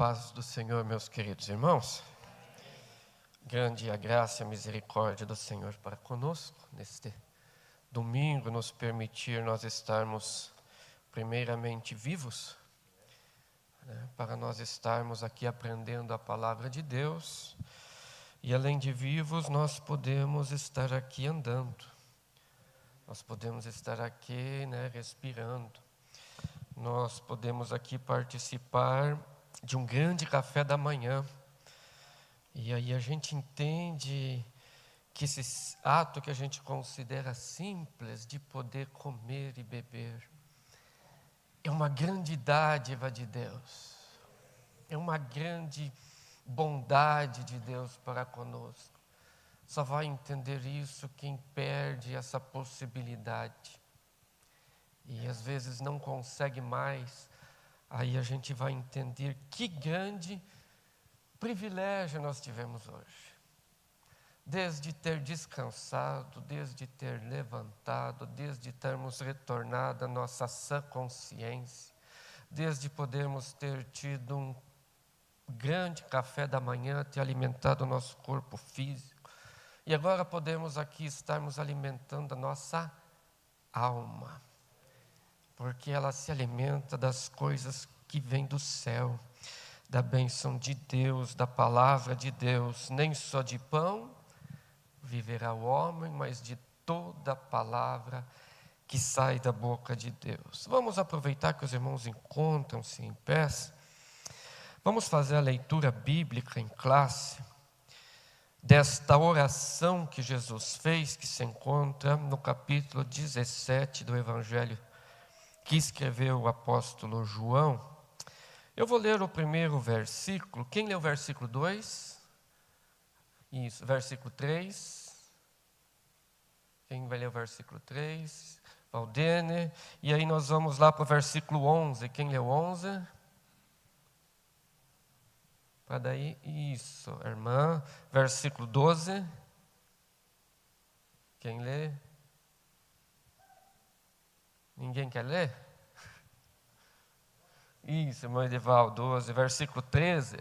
paz do Senhor, meus queridos irmãos. Grande é a graça e a misericórdia do Senhor para conosco, neste domingo, nos permitir nós estarmos primeiramente vivos, para nós estarmos aqui aprendendo a palavra de Deus, e além de vivos, nós podemos estar aqui andando, nós podemos estar aqui, respirando, nós podemos aqui participar de um grande café da manhã. E aí a gente entende que esse ato que a gente considera simples de poder comer e beber é uma grande dádiva de Deus, é uma grande bondade de Deus para conosco. Só vai entender isso quem perde essa possibilidade e às vezes não consegue mais. Aí a gente vai entender que grande privilégio nós tivemos hoje. Desde ter descansado, desde ter levantado, desde termos retornado à nossa sã consciência, desde podermos ter tido um grande café da manhã, ter alimentado o nosso corpo físico. E agora podemos aqui estarmos alimentando a nossa alma, porque ela se alimenta das coisas que vêm do céu, da bênção de Deus, da palavra de Deus. Nem só de pão viverá o homem, mas de toda a palavra que sai da boca de Deus. Vamos aproveitar que os irmãos encontram-se em pé. Vamos fazer a leitura bíblica em classe desta oração que Jesus fez, que se encontra no capítulo 17 do Evangelho que escreveu o apóstolo João. Eu vou ler o primeiro versículo. Quem lê o versículo 2? Isso, versículo 3. Quem vai ler o versículo 3? Valdene. E aí nós vamos lá para o versículo 11. Quem leu 11? Para daí, isso, irmã. Versículo 12. Quem lê? Ninguém quer ler? Isso, irmã Edival, 12, versículo 13.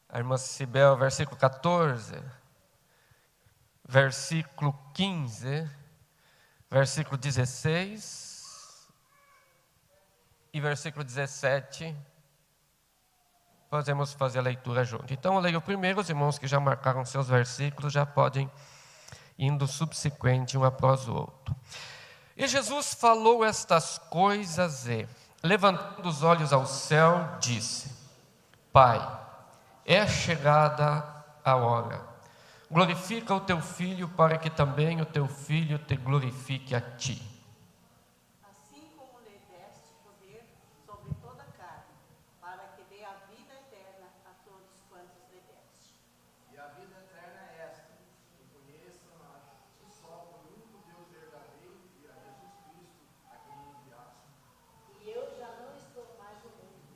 A irmã Cibel, versículo 14. Versículo 15. Versículo 16. E versículo 17. Podemos fazer a leitura junto. Então eu leio primeiro, os irmãos que já marcaram seus versículos já podem indo subsequente um após o outro. E Jesus falou estas coisas e, levantando os olhos ao céu, disse: Pai, é chegada a hora. Glorifica o teu Filho, para que também o teu Filho te glorifique a ti. Assim como lhe deste poder sobre toda a carne, para que dê a vida eterna a todos quantos lhe deste. E a vida eterna é esta, que conheçam a ti só, o único Deus verdadeiro, e a Jesus Cristo, a quem enviaste. E eu já não estou mais no mundo,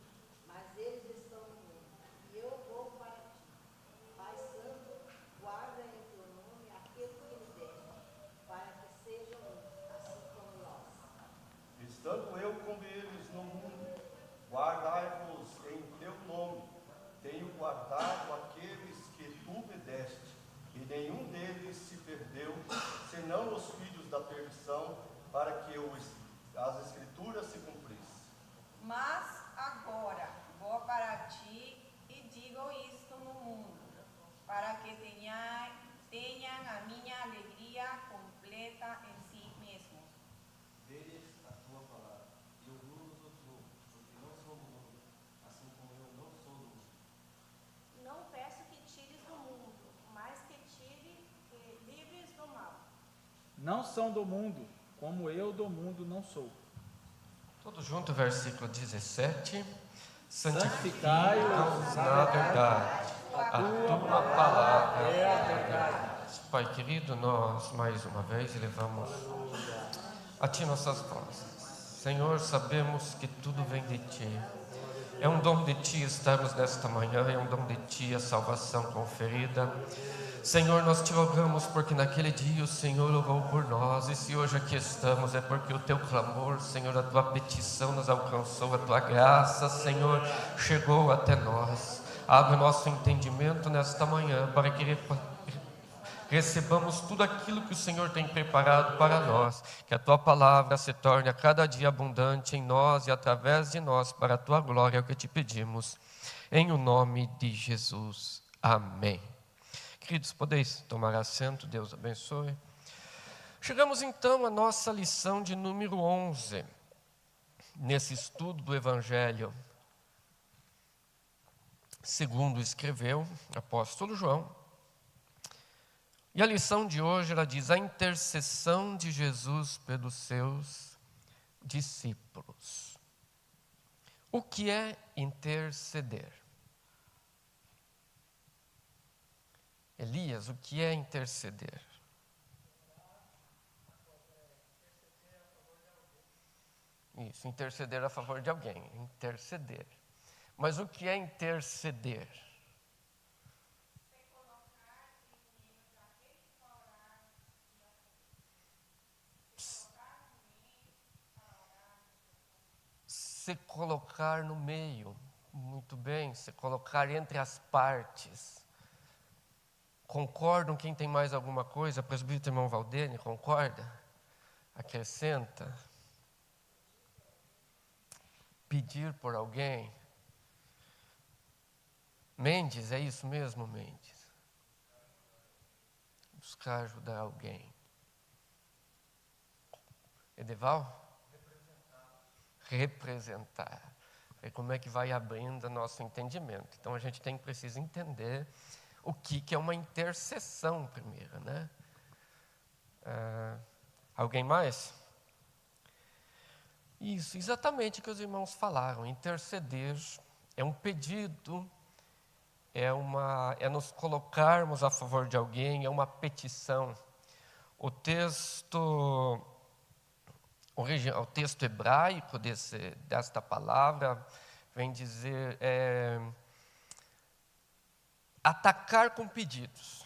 mas eles estão no mundo, e eu vou para ti. Pai Santo, guarda em teu nome aquele que lhe deste, para que sejam um, assim como nós. Estando eu com eles no mundo, guardai-vos em teu nome. Tenho guardado aqueles que tu me deste, e nenhum deles se perdeu, senão os filhos da perdição, para que as Escrituras se cumprissem. Mas agora vou para ti e digo isto no mundo, para que tenham a minha alegria completa em si mesmos. Deles a tua palavra, e eu não os amo, porque não sou do mundo, assim como eu não sou do mundo. Não peço que tires do mundo, mas que livres do mal. Não são do mundo, como eu do mundo não sou. Todos juntos, versículo 17. Santificai-os na verdade. A tua palavra é a verdade. Pai querido, nós mais uma vez elevamos a Ti nossas vozes. Senhor, sabemos que tudo vem de Ti. É um dom de Ti estarmos nesta manhã, é um dom de Ti a salvação conferida. Senhor, nós te rogamos porque naquele dia o Senhor orou por nós, e se hoje aqui estamos é porque o teu clamor, Senhor, a tua petição nos alcançou, a tua graça, Senhor, chegou até nós. Abre o nosso entendimento nesta manhã para que recebamos tudo aquilo que o Senhor tem preparado para nós, que a tua palavra se torne a cada dia abundante em nós e através de nós, para a tua glória, é o que te pedimos, em o nome de Jesus. Amém. Queridos, podeis tomar assento, Deus abençoe. Chegamos então à nossa lição de número 11, nesse estudo do Evangelho segundo escreveu o apóstolo João. E a lição de hoje, ela diz: a intercessão de Jesus pelos seus discípulos. O que é interceder? Elias, o que é interceder? Isso, interceder a favor de alguém, interceder. Mas o que é interceder? Se colocar no meio, muito bem, se colocar entre as partes. Concordam? Quem tem mais alguma coisa? Presbítero irmão Valdene, concorda? Acrescenta. Pedir por alguém. Mendes, é isso mesmo, Mendes? Buscar ajudar alguém. Edeval? Representar. É como é que vai abrindo nosso entendimento. Então a gente precisa entender o que é uma intercessão primeiro, né? Alguém mais? Isso, exatamente o que os irmãos falaram. Interceder é um pedido, é nos colocarmos a favor de alguém, é uma petição. O texto hebraico desta palavra vem dizer atacar com pedidos.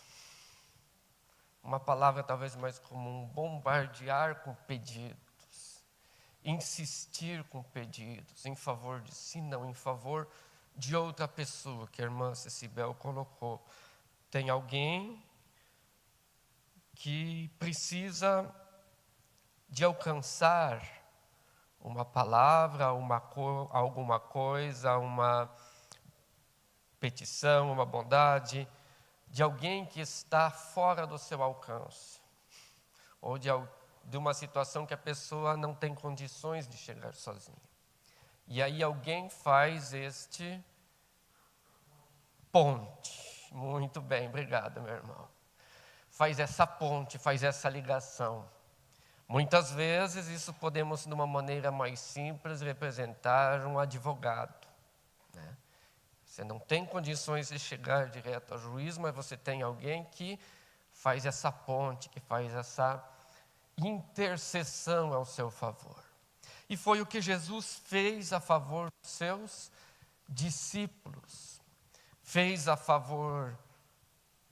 Uma palavra talvez mais comum, bombardear com pedidos, insistir com pedidos, em favor de si, não, em favor de outra pessoa, que a irmã Cecibel colocou. Tem alguém que precisa de alcançar uma palavra, alguma coisa, uma petição, uma bondade, de alguém que está fora do seu alcance, ou de uma situação que a pessoa não tem condições de chegar sozinha. E aí alguém faz este ponte. Muito bem, obrigado, meu irmão. Faz essa ponte, faz essa ligação. Muitas vezes isso podemos, de uma maneira mais simples, representar um advogado, né? Você não tem condições de chegar direto ao juiz, mas você tem alguém que faz essa ponte, que faz essa intercessão ao seu favor. E foi o que Jesus fez a favor dos seus discípulos. Fez a favor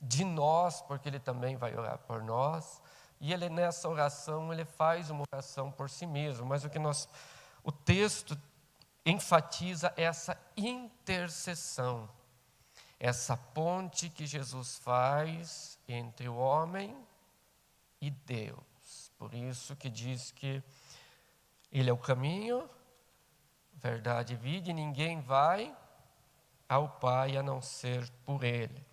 de nós, porque Ele também vai orar por nós. E Ele, nessa oração, Ele faz uma oração por si mesmo. Mas o texto enfatiza essa intercessão, essa ponte que Jesus faz entre o homem e Deus. Por isso que diz que Ele é o caminho, verdade e vida, e ninguém vai ao Pai a não ser por Ele.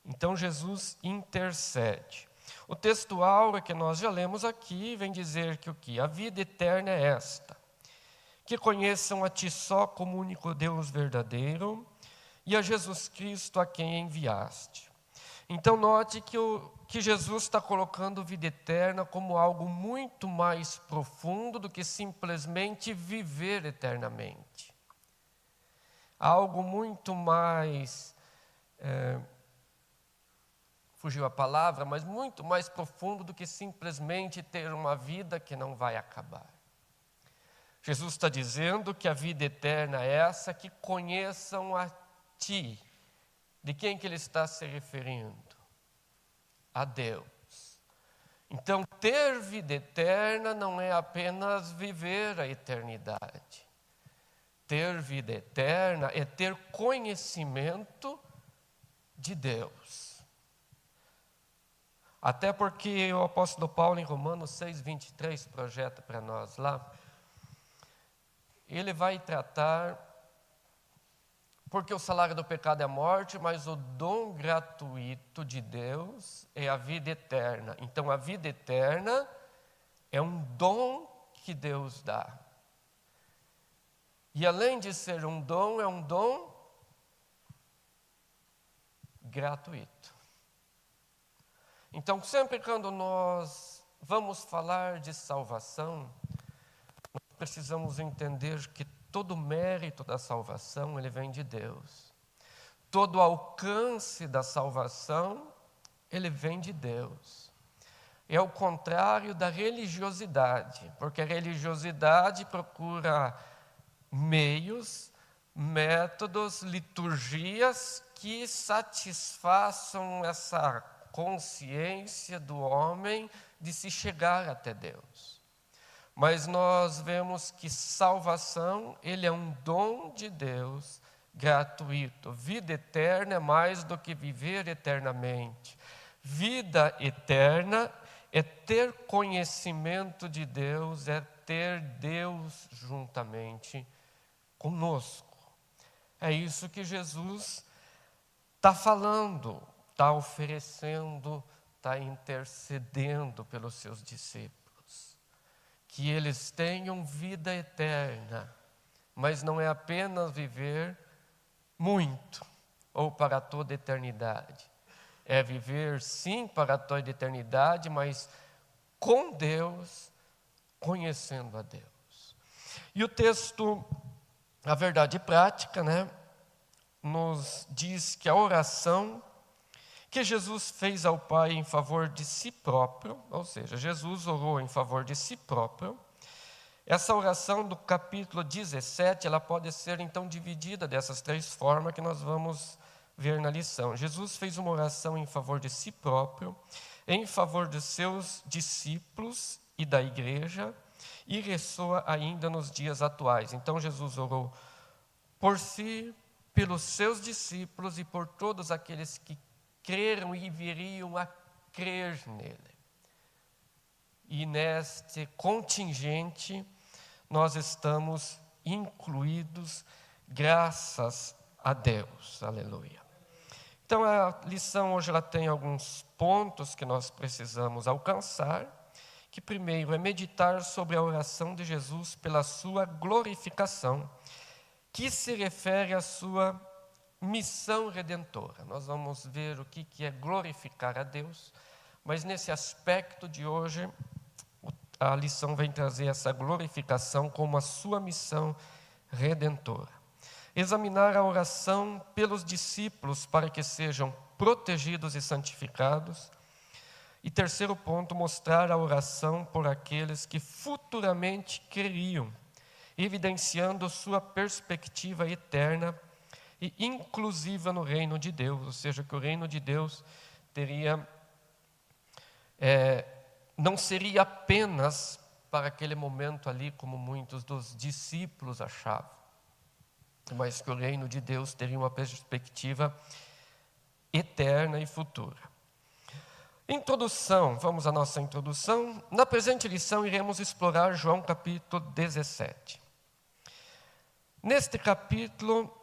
Então Jesus intercede. O texto áureo que nós já lemos aqui vem dizer que o que? A vida eterna é esta: que conheçam a Ti só como único Deus verdadeiro e a Jesus Cristo a quem enviaste. Então note que Jesus está colocando vida eterna como algo muito mais profundo do que simplesmente viver eternamente. Algo muito mais, fugiu a palavra, mas muito mais profundo do que simplesmente ter uma vida que não vai acabar. Jesus está dizendo que a vida eterna é essa, que conheçam a Ti. De quem que Ele está se referindo? a Deus. Então, ter vida eterna não é apenas viver a eternidade. Ter vida eterna é ter conhecimento de Deus. Até porque o apóstolo Paulo, em Romanos 6:23, projeta para nós lá, ele vai tratar, porque o salário do pecado é a morte, mas o dom gratuito de Deus é a vida eterna. Então, a vida eterna é um dom que Deus dá. E além de ser um dom, é um dom gratuito. Então, sempre quando nós vamos falar de salvação, nós precisamos entender que todo o mérito da salvação, ele vem de Deus. Todo o alcance da salvação, ele vem de Deus. É o contrário da religiosidade, porque a religiosidade procura meios, métodos, liturgias que satisfaçam essa consciência do homem de se chegar até Deus. Mas nós vemos que salvação, ele é um dom de Deus gratuito. Vida eterna é mais do que viver eternamente. Vida eterna é ter conhecimento de Deus, é ter Deus juntamente conosco. É isso que Jesus está falando, está oferecendo, está intercedendo pelos seus discípulos. Que eles tenham vida eterna, mas não é apenas viver muito ou para toda a eternidade. É viver sim para toda a eternidade, mas com Deus, conhecendo a Deus. E o texto, a verdade prática, nos diz que a oração que Jesus fez ao Pai em favor de si próprio, ou seja, Jesus orou em favor de si próprio. Essa oração do capítulo 17, ela pode ser então dividida dessas três formas que nós vamos ver na lição. Jesus fez uma oração em favor de si próprio, em favor de seus discípulos e da igreja, e ressoa ainda nos dias atuais. Então Jesus orou por si, pelos seus discípulos e por todos aqueles que creram e viriam a crer nele. E neste contingente nós estamos incluídos, graças a Deus. Aleluia. Então a lição hoje ela tem alguns pontos que nós precisamos alcançar, que primeiro é meditar sobre a oração de Jesus pela sua glorificação, que se refere à sua missão redentora. Nós vamos ver o que é glorificar a Deus, mas nesse aspecto de hoje, a lição vem trazer essa glorificação como a sua missão redentora. Examinar a oração pelos discípulos para que sejam protegidos e santificados. E terceiro ponto, mostrar a oração por aqueles que futuramente creriam, evidenciando sua perspectiva eterna e inclusiva no reino de Deus, ou seja, que o reino de Deus não seria apenas para aquele momento ali, como muitos dos discípulos achavam, mas que o reino de Deus teria uma perspectiva eterna e futura. Introdução, vamos à nossa introdução. Na presente lição iremos explorar João capítulo 17. Neste capítulo,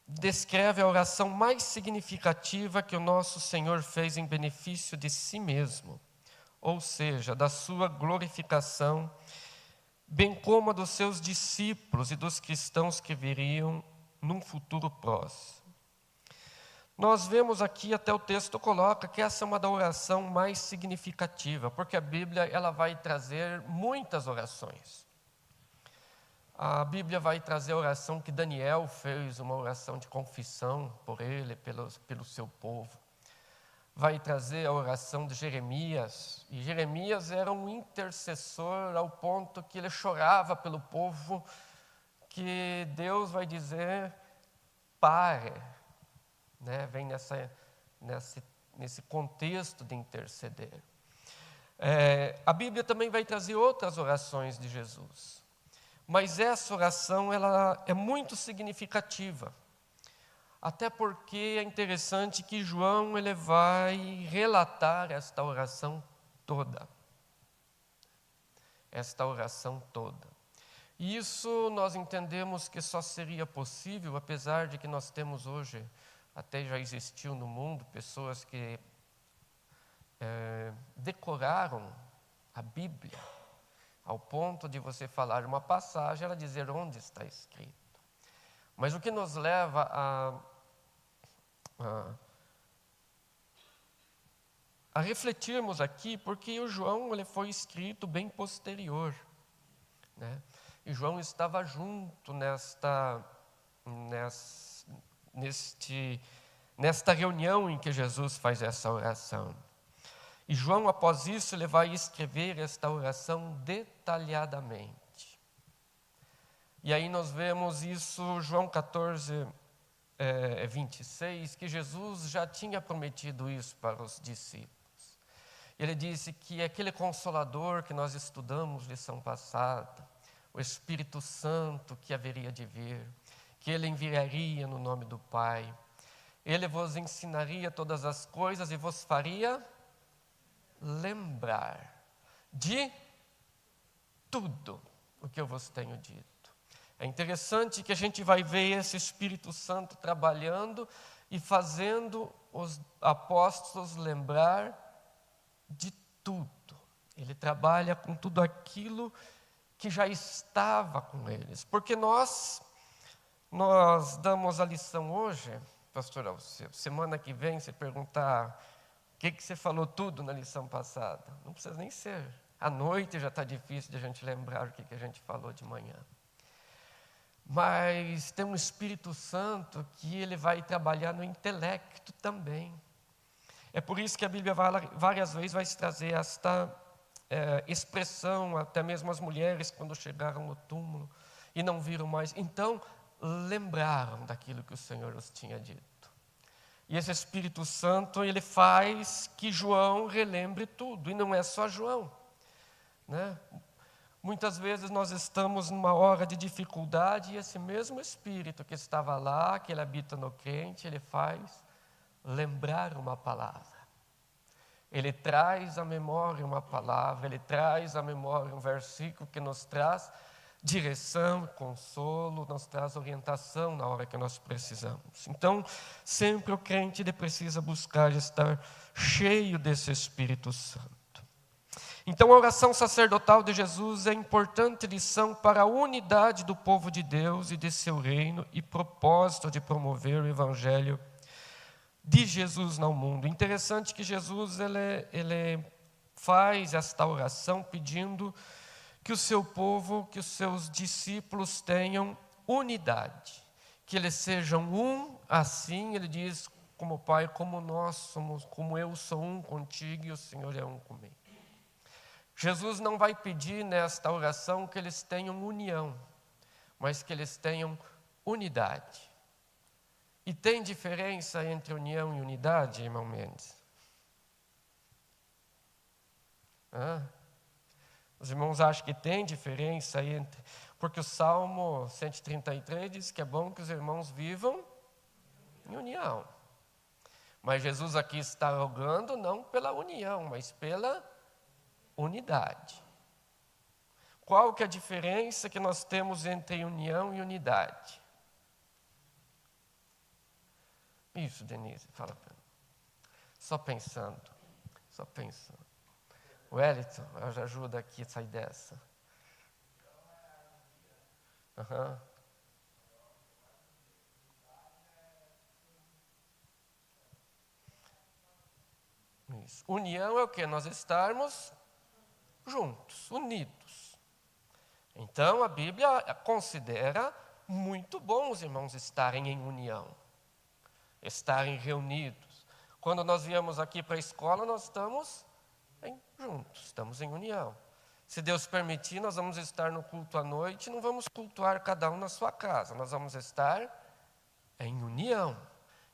descreve a oração mais significativa que o nosso Senhor fez em benefício de si mesmo, ou seja, da sua glorificação, bem como a dos seus discípulos e dos cristãos que viriam num futuro próximo. Nós vemos aqui, até o texto coloca, que essa é uma da oração mais significativa, porque a Bíblia ela vai trazer muitas orações. A Bíblia vai trazer a oração que Daniel fez, uma oração de confissão por ele, pelo seu povo. Vai trazer a oração de Jeremias, e Jeremias era um intercessor ao ponto que ele chorava pelo povo, que Deus vai dizer, pare. Vem nesse nesse contexto de interceder. A Bíblia também vai trazer outras orações de Jesus, mas essa oração ela é muito significativa, até porque é interessante que João ele vai relatar esta oração toda. Esta oração toda. E isso nós entendemos que só seria possível, apesar de que nós temos hoje, até já existiu no mundo, pessoas que decoraram a Bíblia, ao ponto de você falar uma passagem, ela dizer onde está escrito. Mas o que nos leva a refletirmos aqui, porque o João ele foi escrito bem posterior, né? E João estava junto nesta reunião em que Jesus faz essa oração. E João, após isso, ele vai escrever esta oração detalhadamente. E aí nós vemos isso, João 14, 26, que Jesus já tinha prometido isso para os discípulos. Ele disse que aquele Consolador que nós estudamos lição passada, o Espírito Santo que haveria de vir, que Ele enviaria no nome do Pai, Ele vos ensinaria todas as coisas e vos faria lembrar de tudo o que eu vos tenho dito. É interessante que a gente vai ver esse Espírito Santo trabalhando e fazendo os apóstolos lembrar de tudo. Ele trabalha com tudo aquilo que já estava com eles. Porque nós damos a lição hoje, pastor Alceu, semana que vem, você perguntar o que você falou tudo na lição passada. Não precisa nem ser. À noite já está difícil de a gente lembrar o que a gente falou de manhã. Mas tem um Espírito Santo que ele vai trabalhar no intelecto também. É por isso que a Bíblia várias vezes vai trazer esta expressão, até mesmo as mulheres quando chegaram no túmulo e não viram mais. Então, lembraram daquilo que o Senhor os tinha dito. E esse Espírito Santo, ele faz que João relembre tudo. E não é só João, né? Muitas vezes nós estamos numa hora de dificuldade e esse mesmo Espírito que estava lá, que ele habita no crente, ele faz lembrar uma palavra. Ele traz à memória uma palavra, ele traz à memória um versículo que nos traz direção, consolo, nos traz orientação na hora que nós precisamos. Então, sempre o crente ele precisa buscar estar cheio desse Espírito Santo. Então, a oração sacerdotal de Jesus é importante lição para a unidade do povo de Deus e de seu reino e propósito de promover o Evangelho de Jesus no mundo. Interessante que Jesus ele faz esta oração pedindo que o seu povo, que os seus discípulos tenham unidade, que eles sejam um, assim ele diz, como Pai, como nós somos, como eu sou um contigo e o Senhor é um comigo. Jesus não vai pedir nesta oração que eles tenham união, mas que eles tenham unidade. E tem diferença entre união e unidade, irmão Mendes? Os irmãos acham que tem diferença entre... Porque o Salmo 133 diz que é bom que os irmãos vivam em união. Mas Jesus aqui está rogando não pela união, mas pela unidade. Qual que é a diferença que nós temos entre união e unidade? Isso, Denise, fala para mim. Só pensando. Wellington, já ajuda aqui a sair dessa. Isso. União é o quê? Nós estarmos juntos, unidos. Então, a Bíblia considera muito bom os irmãos estarem em união, estarem reunidos. Quando nós viemos aqui para a escola, nós estamos juntos, estamos em união. Se Deus permitir, nós vamos estar no culto à noite, não vamos cultuar cada um na sua casa, nós vamos estar em união.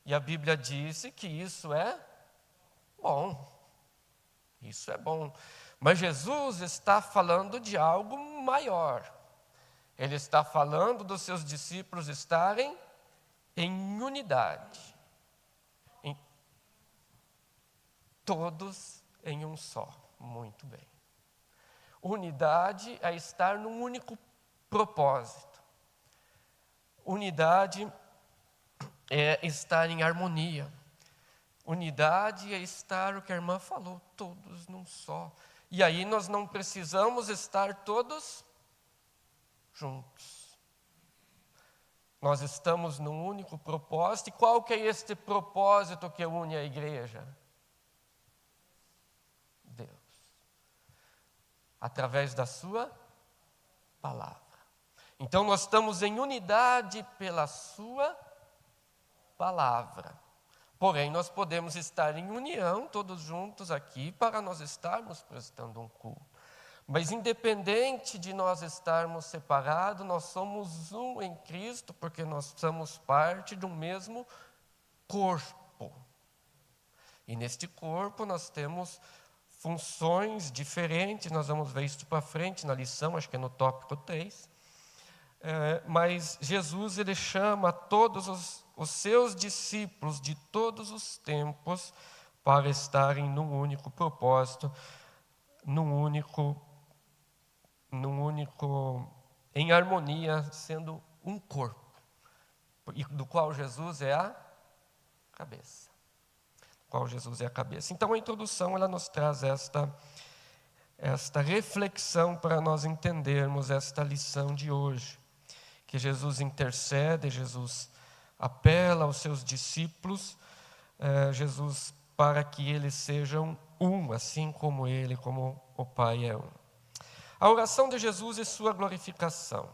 E a Bíblia diz que isso é Bom, isso é bom. Mas Jesus está falando de algo maior. Ele está falando dos seus discípulos estarem em unidade. Todos em um só. Muito bem. Unidade é estar num único propósito. Unidade é estar em harmonia. Unidade é estar, o que a irmã falou, todos num só. E aí nós não precisamos estar todos juntos. Nós estamos num único propósito. E qual que é este propósito que une a igreja? Deus. Através da sua palavra. Então nós estamos em unidade pela sua palavra. Porém, nós podemos estar em união, todos juntos aqui, para nós estarmos prestando um culto. Mas independente de nós estarmos separados, nós somos um em Cristo, porque nós somos parte de um mesmo corpo. E neste corpo nós temos funções diferentes, nós vamos ver isso para frente na lição, acho que é no tópico 3. Mas Jesus, ele chama todos os seus discípulos de todos os tempos para estarem num único propósito, em harmonia, sendo um corpo, do qual Jesus é a cabeça. Então a introdução ela nos traz esta reflexão para nós entendermos esta lição de hoje, que Jesus intercede, Jesus apela aos seus discípulos, Jesus para que eles sejam um, assim como ele, como o Pai é um. A oração de Jesus e sua glorificação.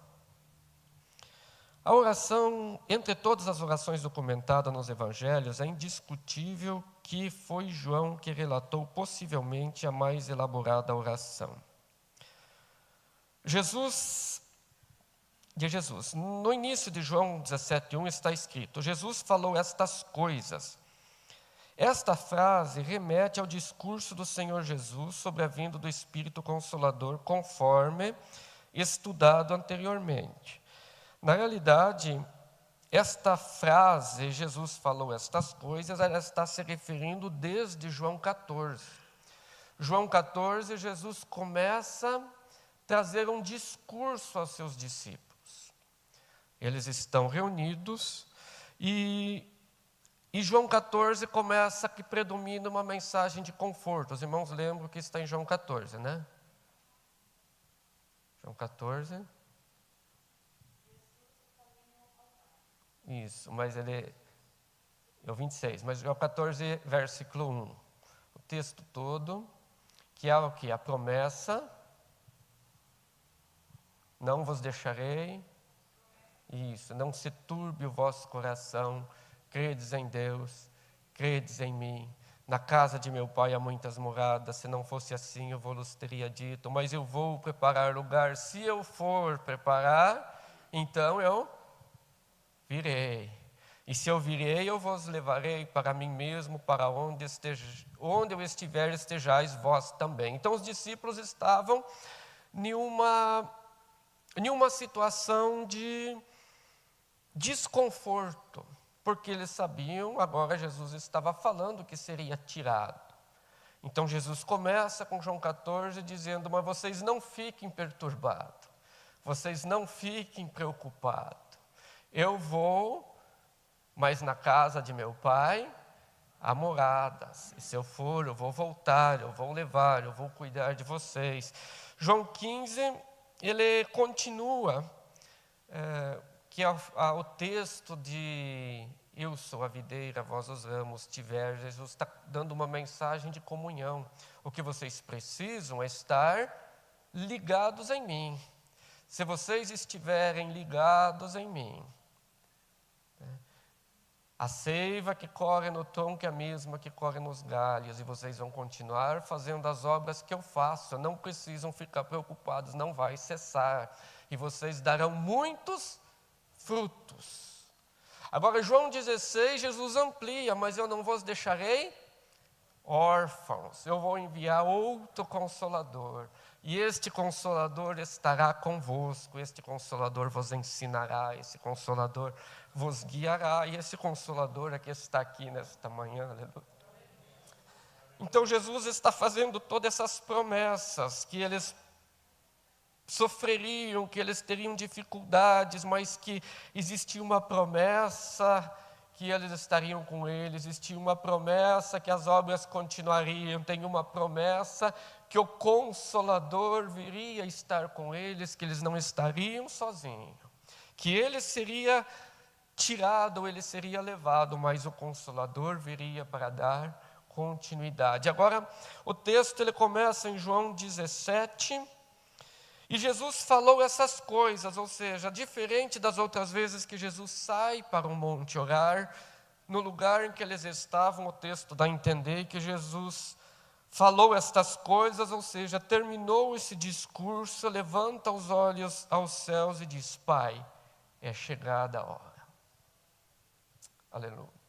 A oração, entre todas as orações documentadas nos evangelhos, é indiscutível que foi João que relatou possivelmente a mais elaborada oração. No início de João 17:1 está escrito: Jesus falou estas coisas. Esta frase remete ao discurso do Senhor Jesus sobre a vinda do Espírito Consolador, conforme estudado anteriormente. Na realidade, esta frase, Jesus falou estas coisas, ela está se referindo desde João 14. João 14, Jesus começa a trazer um discurso aos seus discípulos. Eles estão reunidos e João 14 começa que predomina uma mensagem de conforto. Os irmãos lembram que está em João 14, né? João 14. Isso, mas ele é o 26, mas João 14, versículo 1. O texto todo, que é o que? A promessa, não vos deixarei, isso, não se turbe o vosso coração, credes em Deus, credes em mim. Na casa de meu pai há muitas moradas, se não fosse assim eu vos teria dito, mas eu vou preparar lugar. Se eu for preparar, então eu virei. E se eu virei, eu vos levarei para mim mesmo, para onde eu estiver, estejais vós também. Então os discípulos estavam em uma situação de desconforto, porque eles sabiam, agora Jesus estava falando que seria tirado. Então Jesus começa com João 14 dizendo: mas vocês não fiquem perturbados, vocês não fiquem preocupados. Eu vou, mas na casa de meu pai há moradas. E se eu for, eu vou voltar, eu vou levar, eu vou cuidar de vocês. João 15, ele continua, que é o texto de eu sou a videira, vós os ramos, tiver. Jesus está dando uma mensagem de comunhão. O que vocês precisam é estar ligados em mim. Se vocês estiverem ligados em mim, a seiva que corre no tronco é a mesma que corre nos galhos, e vocês vão continuar fazendo as obras que eu faço. Não precisam ficar preocupados, não vai cessar. E vocês darão muitos frutos. Agora, João 16, Jesus amplia: mas eu não vos deixarei órfãos, eu vou enviar outro Consolador, e este Consolador estará convosco, este Consolador vos ensinará, esse Consolador vos guiará, e esse Consolador é que está aqui nesta manhã, aleluia. Então Jesus está fazendo todas essas promessas, que eles sofreriam, que eles teriam dificuldades, mas que existia uma promessa que eles estariam com ele, existia uma promessa que as obras continuariam, tem uma promessa que o Consolador viria estar com eles, que eles não estariam sozinhos, que ele seria tirado, ele seria levado, mas o Consolador viria para dar continuidade. Agora, o texto ele começa em João 17, e Jesus falou essas coisas, ou seja, diferente das outras vezes que Jesus sai para o monte orar, no lugar em que eles estavam, o texto dá a entender que Jesus falou estas coisas, ou seja, terminou esse discurso, levanta os olhos aos céus e diz: Pai, é chegada a hora. Aleluia.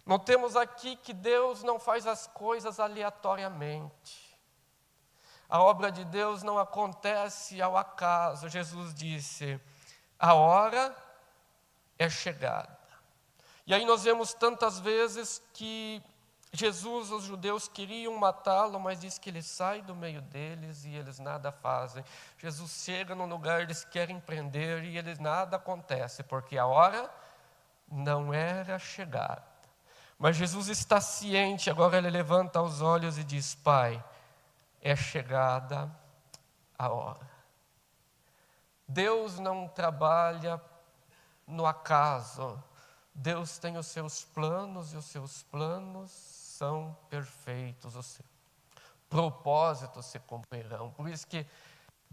Notemos aqui que Deus não faz as coisas aleatoriamente. A obra de Deus não acontece ao acaso. Jesus disse: a hora é chegada. E aí nós vemos tantas vezes que Jesus, os judeus queriam matá-lo, mas diz que ele sai do meio deles e eles nada fazem. Jesus chega num lugar, eles querem prender e eles nada acontece, porque a hora não era chegada. Mas Jesus está ciente, agora ele levanta os olhos e diz: Pai, é chegada a hora. Deus não trabalha no acaso. Deus tem os seus planos e os seus planos são perfeitos. Os seus propósitos se cumprirão. Por isso que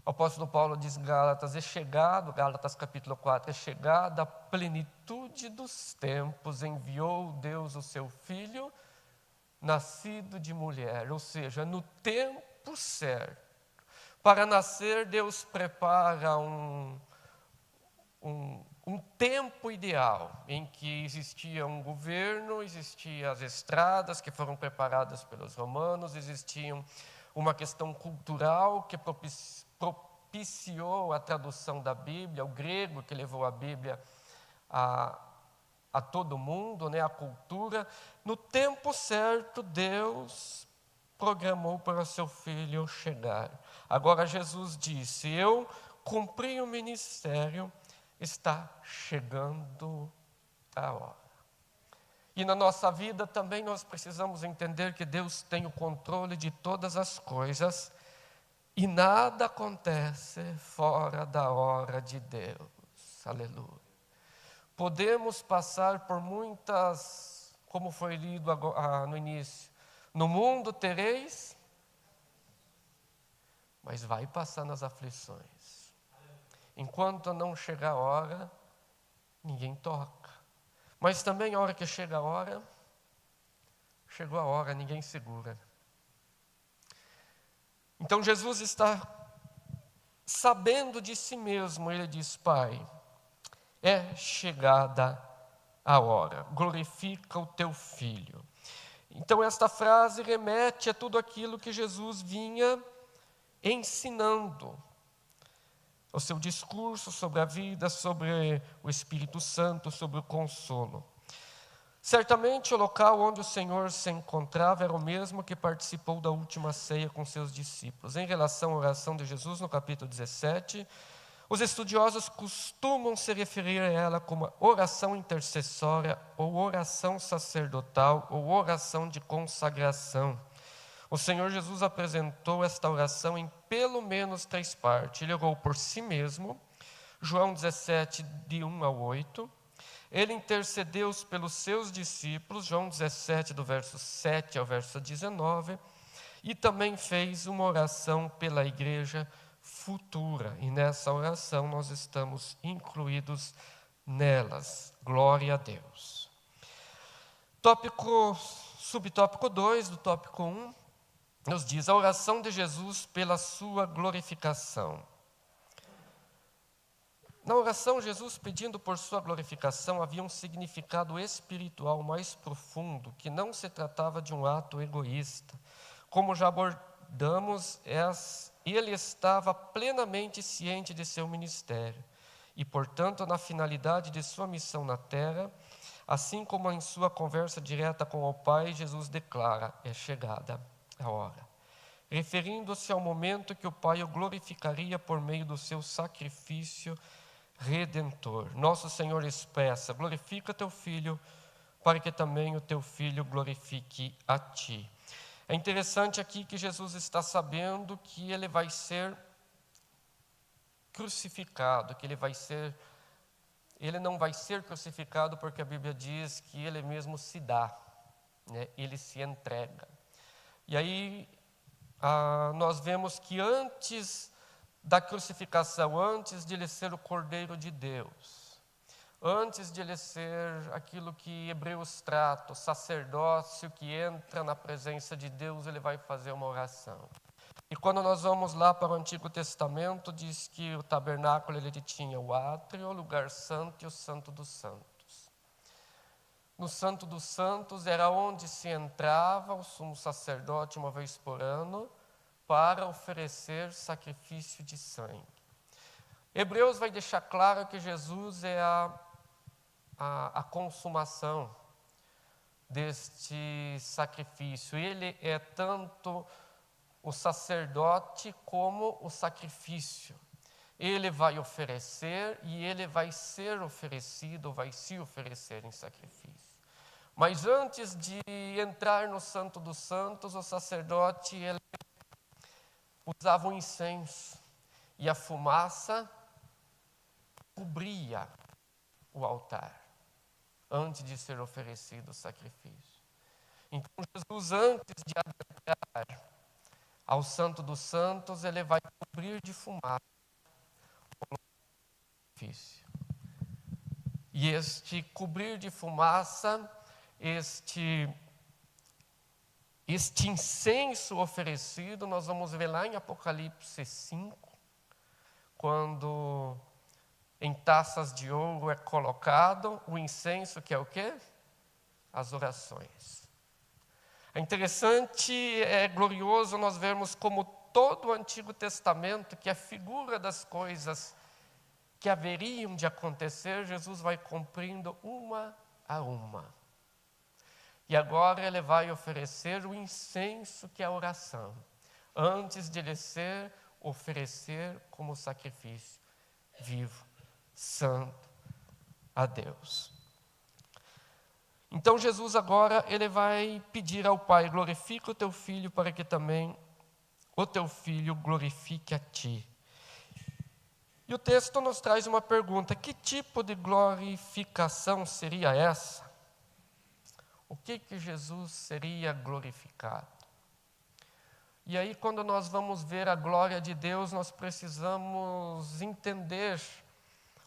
o apóstolo Paulo diz Gálatas, é chegado, Gálatas capítulo 4, é chegada a plenitude dos tempos, enviou Deus o seu Filho, nascido de mulher, ou seja, no tempo certo. Para nascer, Deus prepara um tempo ideal, em que existia um governo, existiam as estradas que foram preparadas pelos romanos, existia uma questão cultural que propiciou a tradução da Bíblia, o grego que levou a Bíblia a todo mundo, né, a cultura. No tempo certo, Deus programou para seu Filho chegar. Agora Jesus disse: eu cumpri o ministério, está chegando a hora. E na nossa vida também nós precisamos entender que Deus tem o controle de todas as coisas e nada acontece fora da hora de Deus. Aleluia. Podemos passar por muitas, como foi lido no início, no mundo tereis, mas vai passar nas aflições. Enquanto não chegar a hora, ninguém toca. Mas também a hora que chega a hora, chegou a hora, ninguém segura. Então Jesus está sabendo de si mesmo, ele diz: Pai, é chegada a hora, glorifica o teu Filho. Então esta frase remete a tudo aquilo que Jesus vinha ensinando. O seu discurso sobre a vida, sobre o Espírito Santo, sobre o consolo. Certamente o local onde o Senhor se encontrava era o mesmo que participou da última ceia com seus discípulos. Em relação à oração de Jesus, no capítulo 17, os estudiosos costumam se referir a ela como oração intercessória, ou oração sacerdotal, ou oração de consagração. O Senhor Jesus apresentou esta oração em pelo menos 3 partes. Ele orou por si mesmo, João 17, de 1 a 8. Ele intercedeu pelos seus discípulos, João 17, do verso 7 ao verso 19. E também fez uma oração pela igreja futura. E nessa oração nós estamos incluídos nelas. Glória a Deus. Subtópico 2 do tópico 1. Nos diz a oração de Jesus pela sua glorificação. Na oração, Jesus, pedindo por sua glorificação, havia um significado espiritual mais profundo, que não se tratava de um ato egoísta. Como já abordamos, ele estava plenamente ciente de seu ministério e, portanto, na finalidade de sua missão na terra, assim como em sua conversa direta com o Pai, Jesus declara: é chegada a hora, referindo-se ao momento que o Pai o glorificaria por meio do seu sacrifício redentor. Nosso Senhor expressa: glorifica teu Filho, para que também o teu Filho glorifique a ti. É interessante aqui que Jesus está sabendo que ele vai ser crucificado, que ele não vai ser crucificado porque a Bíblia diz que ele mesmo se dá, né? Ele se entrega. E aí nós vemos que antes da crucificação, antes de ele ser o Cordeiro de Deus, antes de ele ser aquilo que Hebreus trata, o sacerdócio que entra na presença de Deus, ele vai fazer uma oração. E quando nós vamos lá para o Antigo Testamento, diz que o tabernáculo ele tinha o átrio, o lugar santo e o Santo dos Santos. No Santo dos Santos era onde se entrava o sumo sacerdote uma vez por ano para oferecer sacrifício de sangue. Hebreus vai deixar claro que Jesus é a consumação deste sacrifício. Ele é tanto o sacerdote como o sacrifício. Ele vai oferecer e ele vai ser oferecido, vai se oferecer em sacrifício. Mas antes de entrar no Santo dos Santos, o sacerdote ele usava um incenso e a fumaça cobria o altar antes de ser oferecido o sacrifício. Então Jesus, antes de adentrar ao Santo dos Santos, ele vai cobrir de fumaça o sacrifício. E este cobrir de fumaça, este incenso oferecido, nós vamos ver lá em Apocalipse 5, quando em taças de ouro é colocado o incenso, que é o quê? As orações. É interessante, é glorioso nós vermos como todo o Antigo Testamento, que é figura das coisas que haveriam de acontecer, Jesus vai cumprindo uma a uma. E agora ele vai oferecer o incenso, que é a oração, antes de ele oferecer como sacrifício vivo, santo a Deus. Então Jesus agora ele vai pedir ao Pai: glorifica o teu Filho para que também o teu Filho glorifique a ti. E o texto nos traz uma pergunta: que tipo de glorificação seria essa? O que Jesus seria glorificado? E aí, quando nós vamos ver a glória de Deus, nós precisamos entender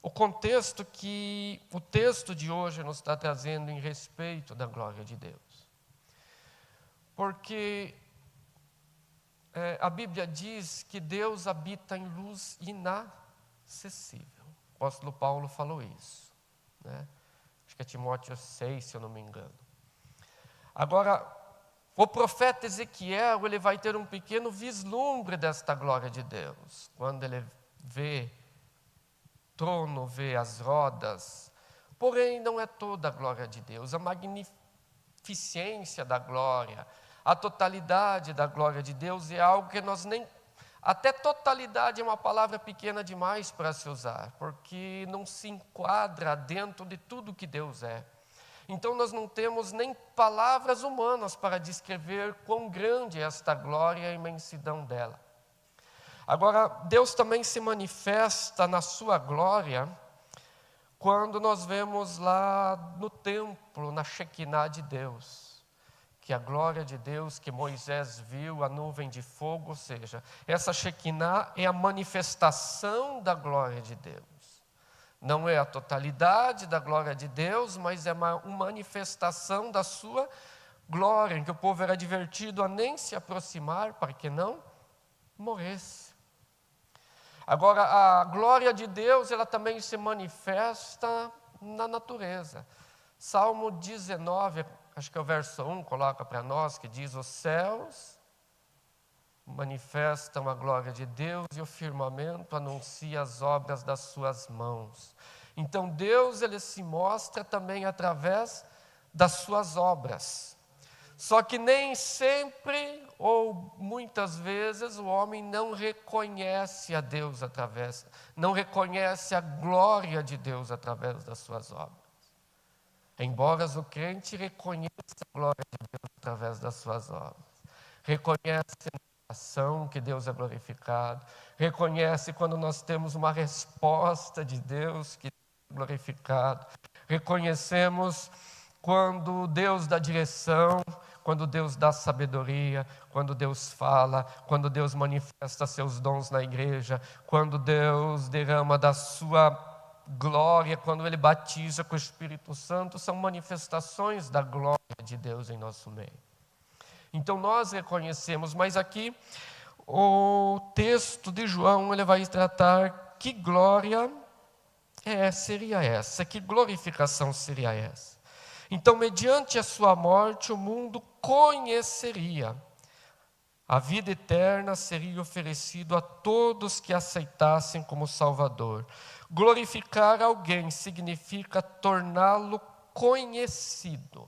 o contexto que o texto de hoje nos está trazendo em respeito da glória de Deus. Porque a Bíblia diz que Deus habita em luz inacessível. O apóstolo Paulo falou isso, né? Acho que é Timóteo 6, se eu não me engano. Agora, o profeta Ezequiel, ele vai ter um pequeno vislumbre desta glória de Deus, quando ele vê trono, vê as rodas. Porém, não é toda a glória de Deus. A magnificência da glória, a totalidade da glória de Deus é algo que nós nem... Até totalidade é uma palavra pequena demais para se usar, porque não se enquadra dentro de tudo que Deus é. Então nós não temos nem palavras humanas para descrever quão grande é esta glória e a imensidão dela. Agora, Deus também se manifesta na sua glória quando nós vemos lá no templo, na Shekinah de Deus, que a glória de Deus que Moisés viu, a nuvem de fogo, ou seja, essa Shekinah é a manifestação da glória de Deus. Não é a totalidade da glória de Deus, mas é uma manifestação da sua glória, em que o povo era advertido a nem se aproximar para que não morresse. Agora, a glória de Deus, ela também se manifesta na natureza. Salmo 19, acho que é o verso 1, coloca para nós, que diz: os céus manifestam a glória de Deus e o firmamento anuncia as obras das suas mãos. Então Deus, ele se mostra também através das suas obras. Só que nem sempre, ou muitas vezes, o homem não reconhece a Deus através, não reconhece a glória de Deus através das suas obras. Embora o crente reconheça a glória de Deus através das suas obras, reconhece na ação que Deus é glorificado, reconhece quando nós temos uma resposta de Deus que é glorificado, reconhecemos quando Deus dá direção, quando Deus dá sabedoria, quando Deus fala, quando Deus manifesta seus dons na igreja, quando Deus derrama da sua glória, quando Ele batiza com o Espírito Santo, são manifestações da glória de Deus em nosso meio. Então nós reconhecemos, mas aqui o texto de João, ele vai tratar que glória seria essa, que glorificação seria essa. Então, mediante a sua morte, o mundo conheceria. A vida eterna seria oferecida a todos que aceitassem como Salvador. Glorificar alguém significa torná-lo conhecido.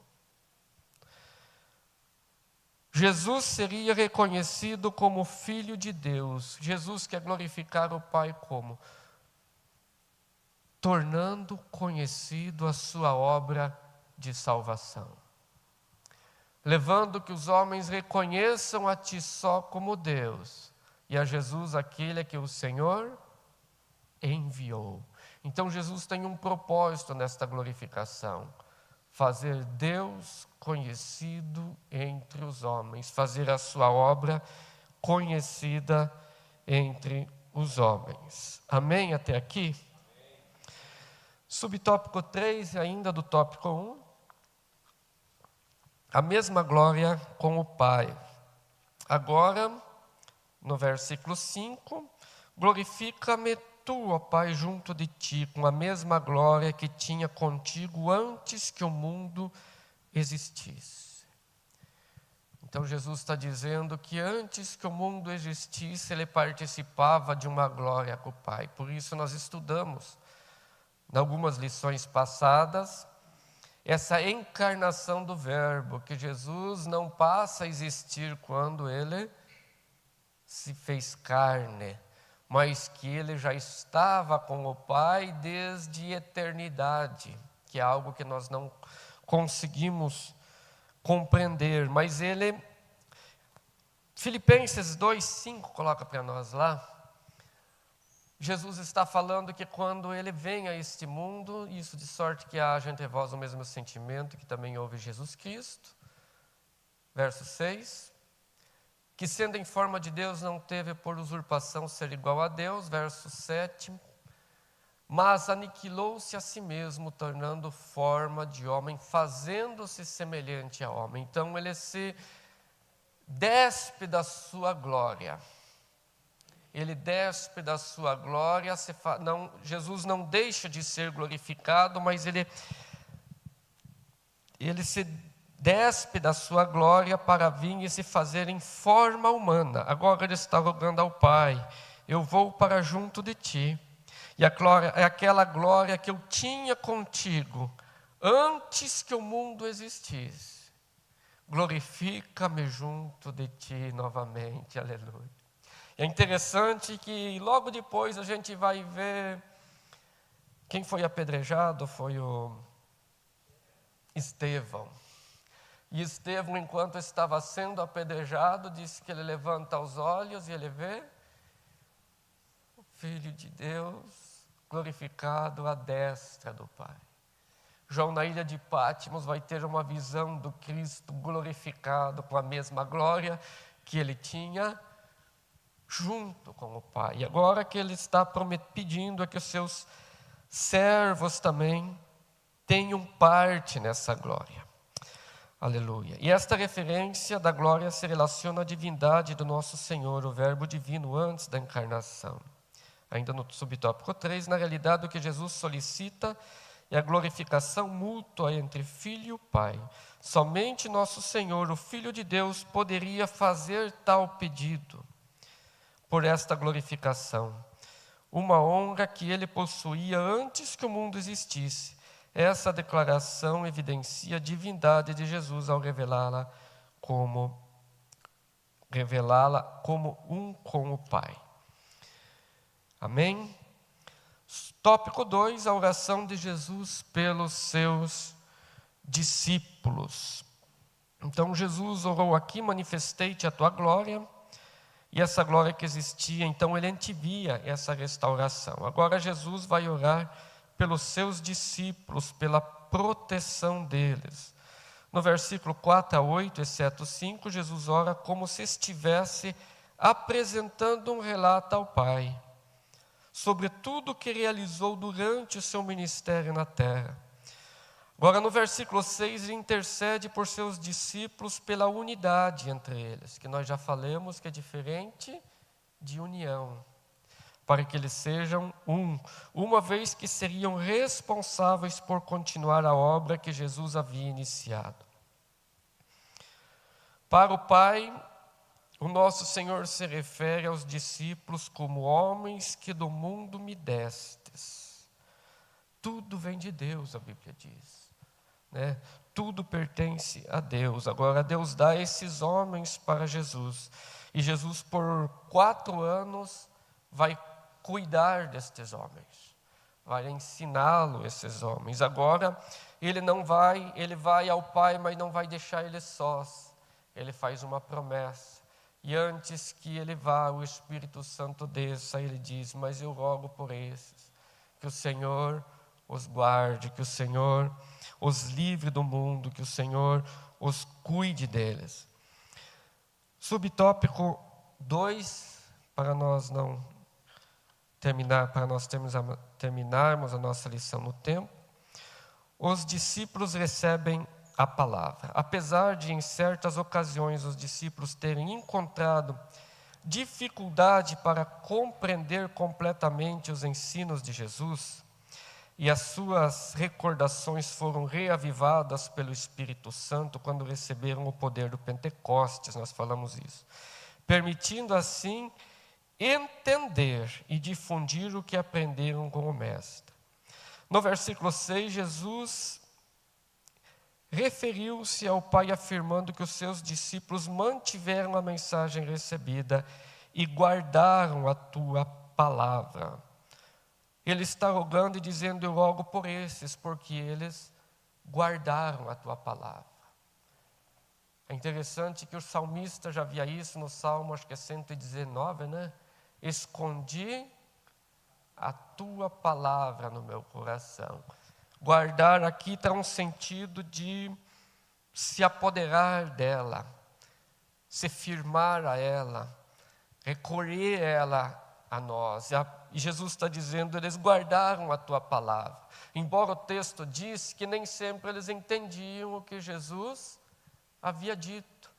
Jesus seria reconhecido como Filho de Deus. Jesus quer glorificar o Pai como? Tornando conhecido a sua obra de salvação. Levando que os homens reconheçam a Ti só como Deus, e a Jesus aquele que o Senhor enviou. Então Jesus tem um propósito nesta glorificação: fazer Deus conhecido entre os homens, fazer a sua obra conhecida entre os homens. Amém até aqui? Subtópico 3, ainda do tópico 1. A mesma glória com o Pai. Agora, no versículo 5, glorifica-me tu, ó Pai, junto de ti, com a mesma glória que tinha contigo antes que o mundo existisse. Então Jesus está dizendo que antes que o mundo existisse, ele participava de uma glória com o Pai. Por isso nós estudamos, em algumas lições passadas, essa encarnação do Verbo, que Jesus não passa a existir quando ele se fez carne, mas que ele já estava com o Pai desde eternidade, que é algo que nós não conseguimos compreender, mas ele, Filipenses 2:5 coloca para nós lá, Jesus está falando que quando ele vem a este mundo, isso de sorte que haja entre vós o mesmo sentimento que também houve Jesus Cristo, verso 6, que sendo em forma de Deus não teve por usurpação ser igual a Deus, verso 7, mas aniquilou-se a si mesmo, tornando forma de homem, fazendo-se semelhante a homem. Então ele se despe da sua glória. Ele despe da sua glória, Jesus não deixa de ser glorificado, mas ele se despe da sua glória para vir e se fazer em forma humana. Agora ele está rogando ao Pai: eu vou para junto de ti, e a glória é aquela glória que eu tinha contigo antes que o mundo existisse. Glorifica-me junto de ti novamente, aleluia. É interessante que logo depois a gente vai ver quem foi apedrejado, foi o Estevão. E Estevão, enquanto estava sendo apedrejado, disse que ele levanta os olhos e ele vê o Filho de Deus glorificado à destra do Pai. João, na ilha de Patmos, vai ter uma visão do Cristo glorificado com a mesma glória que ele tinha junto com o Pai. E agora que ele está pedindo a que os seus servos também tenham parte nessa glória. Aleluia. E esta referência da glória se relaciona à divindade do nosso Senhor, o Verbo divino antes da encarnação. Ainda no subtópico 3, na realidade o que Jesus solicita é a glorificação mútua entre Filho e Pai. Somente nosso Senhor, o Filho de Deus, poderia fazer tal pedido por esta glorificação. Uma honra que ele possuía antes que o mundo existisse. Essa declaração evidencia a divindade de Jesus ao revelá-la como um com o Pai. Amém? Tópico 2, a oração de Jesus pelos seus discípulos. Então Jesus orou aqui: manifestei-te a tua glória, e essa glória que existia, então ele antevia essa restauração. Agora Jesus vai orar pelos seus discípulos, pela proteção deles. No versículo 4 a 8, exceto 5, Jesus ora como se estivesse apresentando um relato ao Pai sobre tudo o que realizou durante o seu ministério na terra. Agora, no versículo 6, ele intercede por seus discípulos pela unidade entre eles, que nós já falamos que é diferente de união, para que eles sejam uma vez que seriam responsáveis por continuar a obra que Jesus havia iniciado. Para o Pai, o nosso Senhor se refere aos discípulos como homens que do mundo me destes. Tudo vem de Deus, a Bíblia diz, né? Tudo pertence a Deus. Agora Deus dá esses homens para Jesus. E Jesus, por 4 anos, vai cuidar destes homens, vai ensiná-lo esses homens. Agora ele vai ao Pai, mas não vai deixar eles sós. Ele faz uma promessa. E antes que ele vá, o Espírito Santo desça, ele diz: mas eu rogo por esses, que o Senhor os guarde, que o Senhor os livre do mundo, que o Senhor os cuide deles. Subtópico 2, para nós terminarmos a nossa lição no tempo. Os discípulos recebem a palavra. Apesar de, em certas ocasiões, os discípulos terem encontrado dificuldade para compreender completamente os ensinos de Jesus, e as suas recordações foram reavivadas pelo Espírito Santo quando receberam o poder do Pentecostes, nós falamos isso, permitindo assim entender e difundir o que aprenderam com o Mestre. No versículo 6, Jesus referiu-se ao Pai afirmando que os seus discípulos mantiveram a mensagem recebida e guardaram a tua palavra. Ele está rogando e dizendo: eu rogo por esses, porque eles guardaram a tua palavra. É interessante que o salmista já via isso no Salmo, acho que é 119, né? Escondi a tua palavra no meu coração. Guardar aqui está um sentido de se apoderar dela, se firmar a ela, recolher ela a nós. E Jesus está dizendo: eles guardaram a tua palavra. Embora o texto diz que nem sempre eles entendiam o que Jesus havia dito.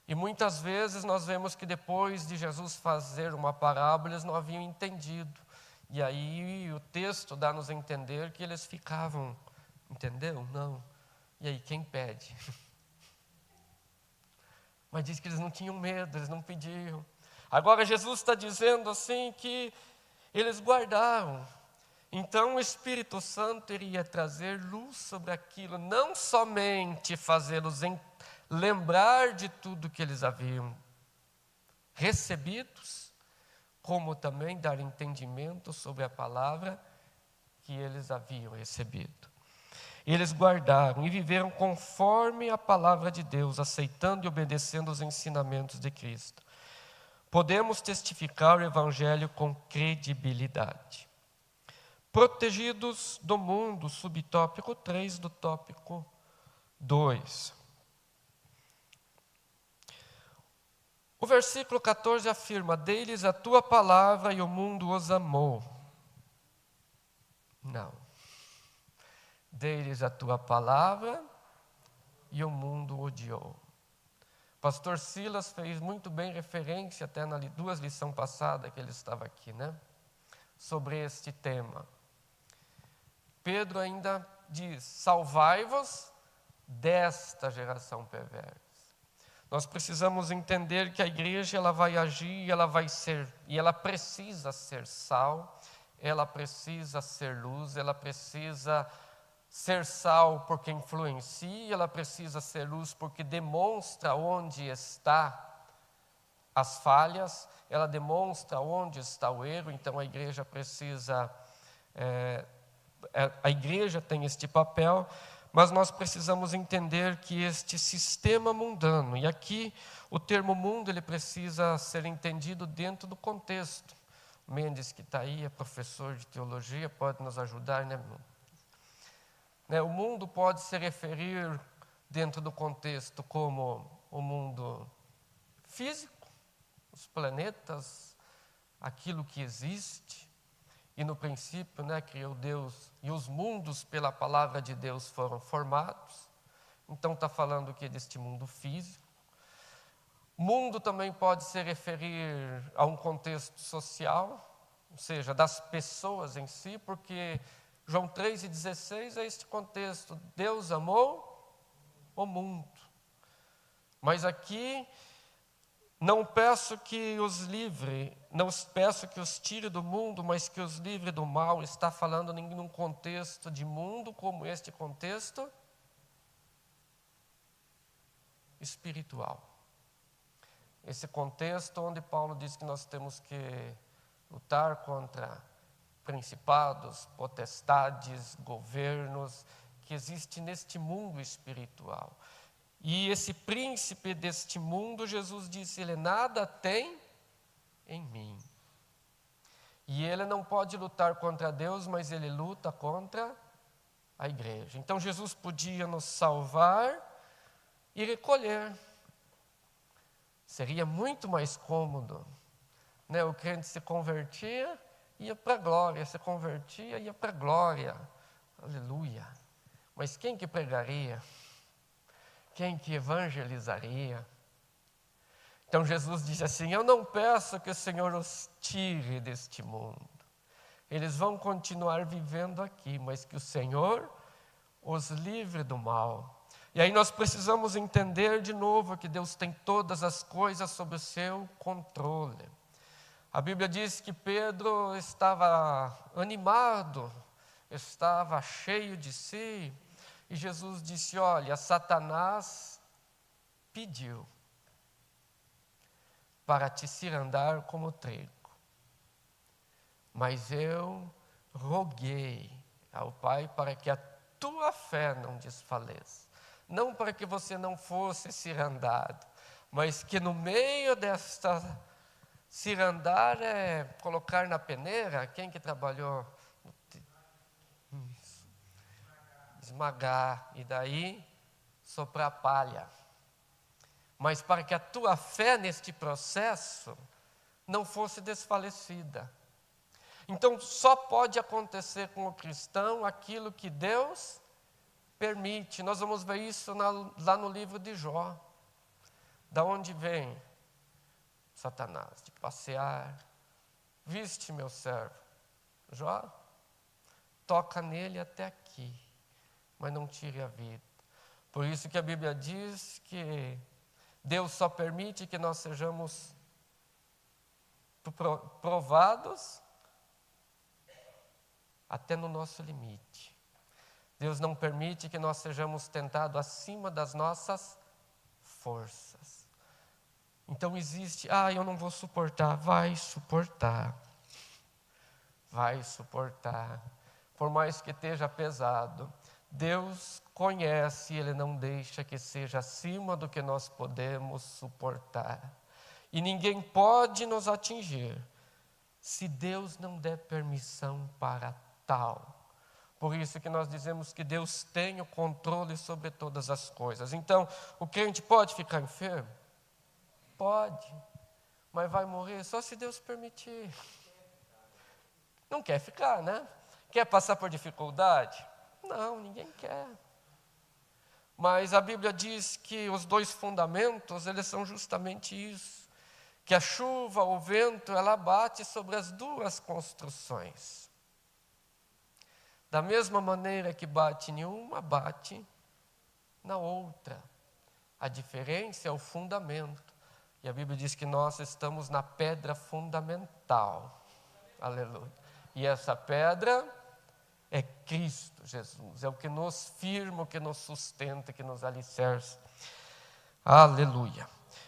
E muitas vezes nós vemos que depois de Jesus fazer uma parábola, eles não haviam entendido. E aí o texto dá-nos a entender que eles ficavam: entendeu? Não. E aí quem pede? Mas diz que eles não tinham medo, eles não pediam. Agora Jesus está dizendo assim que eles guardaram. Então o Espírito Santo iria trazer luz sobre aquilo, não somente fazê-los lembrar de tudo que eles haviam recebidos, como também dar entendimento sobre a palavra que eles haviam recebido. Eles guardaram e viveram conforme a palavra de Deus, aceitando e obedecendo os ensinamentos de Cristo. Podemos testificar o Evangelho com credibilidade. Protegidos do mundo, subtópico 3 do tópico 2. O versículo 14 afirma: dei-lhes a tua palavra e o mundo os amou. Não. Dei-lhes a tua palavra e o mundo odiou. Pastor Silas fez muito bem referência até nas 2 lições passadas que ele estava aqui, né? sobre este tema. Pedro ainda diz: salvai-vos desta geração perversa. Nós precisamos entender que a igreja ela vai agir, e ela precisa ser sal, ela precisa ser luz, ela precisa ser sal porque influencia, ela precisa ser luz porque demonstra onde está as falhas, ela demonstra onde está o erro. Então a igreja precisa, a igreja tem este papel, mas nós precisamos entender que este sistema mundano, e aqui o termo mundo ele precisa ser entendido dentro do contexto. Mendes, que está aí, é professor de teologia, pode nos ajudar, né? O mundo pode se referir dentro do contexto como o mundo físico, os planetas, aquilo que existe. E no princípio, criou Deus, e os mundos pela palavra de Deus foram formados. Então está falando aqui deste mundo físico. Mundo também pode se referir a um contexto social, ou seja, das pessoas em si, porque João 3,16 é este contexto. Deus amou o mundo. Mas aqui não peço que os livre, não peço que os tire do mundo, mas que os livre do mal. Está falando em um contexto de mundo como este contexto espiritual. Esse contexto onde Paulo diz que nós temos que lutar contra principados, potestades, governos, que existe neste mundo espiritual. E esse príncipe deste mundo, Jesus disse, ele nada tem em mim. E ele não pode lutar contra Deus, mas ele luta contra a igreja. Então Jesus podia nos salvar e recolher. Seria muito mais cômodo. O crente se convertia, ia para a glória, se convertia, ia para a glória. Aleluia. Mas quem que pregaria? Quem que evangelizaria? Então Jesus disse assim, eu não peço que o Senhor os tire deste mundo. Eles vão continuar vivendo aqui, mas que o Senhor os livre do mal. E aí nós precisamos entender de novo que Deus tem todas as coisas sob o seu controle. A Bíblia diz que Pedro estava animado, estava cheio de si, e Jesus disse, olha, Satanás pediu para te cirandar como trigo, mas eu roguei ao Pai para que a tua fé não desfaleça, não para que você não fosse cirandado, mas que no meio desta cirandar é colocar na peneira. Quem que trabalhou? Esmagar, e daí soprar palha. Mas para que a tua fé neste processo não fosse desfalecida. Então só pode acontecer com o cristão aquilo que Deus permite. Nós vamos ver isso lá no livro de Jó. Da onde vem Satanás? De passear. Viste, meu servo, Jó, toca nele até aqui, mas não tire a vida. Por isso que a Bíblia diz que Deus só permite que nós sejamos provados até no nosso limite. Deus não permite que nós sejamos tentados acima das nossas forças. Então existe, eu não vou suportar. Vai suportar. Vai suportar. Por mais que esteja pesado, Deus conhece, Ele não deixa que seja acima do que nós podemos suportar. E ninguém pode nos atingir se Deus não der permissão para tal. Por isso que nós dizemos que Deus tem o controle sobre todas as coisas. Então, o crente pode ficar enfermo? Pode, mas vai morrer só se Deus permitir. Não quer ficar, né? Quer passar por dificuldade? Não, ninguém quer. Mas a Bíblia diz que os dois fundamentos, eles são justamente isso. que a chuva, o vento, ela bate sobre as duas construções. Da mesma maneira que bate em uma, bate na outra. A diferença é o fundamento. E a Bíblia diz que nós estamos na pedra fundamental. Aleluia. E essa pedra é Cristo Jesus. É o que nos firma, o que nos sustenta, que nos alicerça. Aleluia.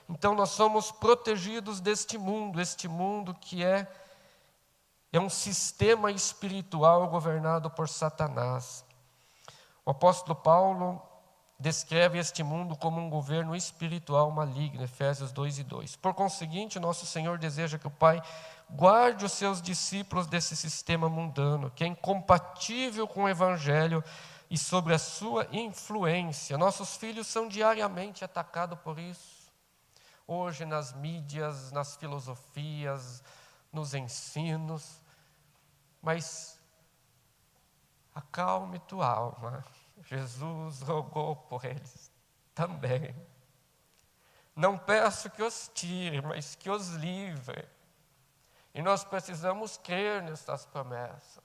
Então nós somos protegidos deste mundo, este mundo que é um sistema espiritual governado por Satanás. O apóstolo Paulo descreve este mundo como um governo espiritual maligno, Efésios 2:2. Por conseguinte, nosso Senhor deseja que o Pai guarde os seus discípulos desse sistema mundano, que é incompatível com o Evangelho e sobre a sua influência. Nossos filhos são diariamente atacados por isso. Hoje nas mídias, nas filosofias, nos ensinos. Mas acalme tua alma. Jesus rogou por eles também. Não peço que os tire, mas que os livre. E nós precisamos crer nessas promessas.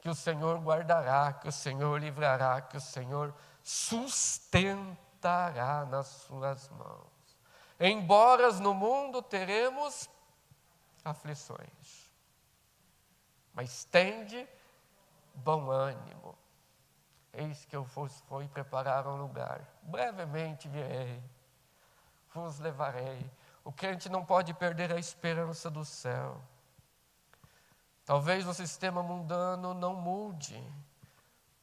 Que o Senhor guardará, que o Senhor livrará, que o Senhor sustentará nas suas mãos. Embora no mundo teremos aflições, mas tende bom ânimo. Eis que eu vos fui preparar um lugar. Brevemente virei, vos levarei. O crente não pode perder a esperança do céu. Talvez o sistema mundano não mude.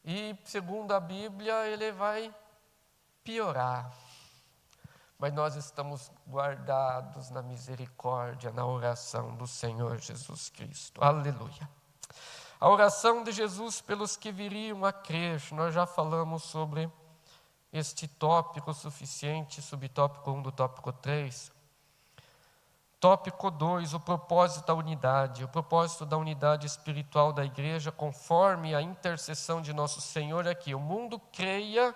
E, segundo a Bíblia, ele vai piorar. Mas nós estamos guardados na misericórdia, na oração do Senhor Jesus Cristo. Aleluia. A oração de Jesus pelos que viriam a crer. Nós já falamos sobre este tópico suficiente, subtópico 1 do tópico 3. Tópico 2, o propósito da unidade. O propósito da unidade espiritual da igreja, conforme a intercessão de nosso Senhor aqui. O mundo creia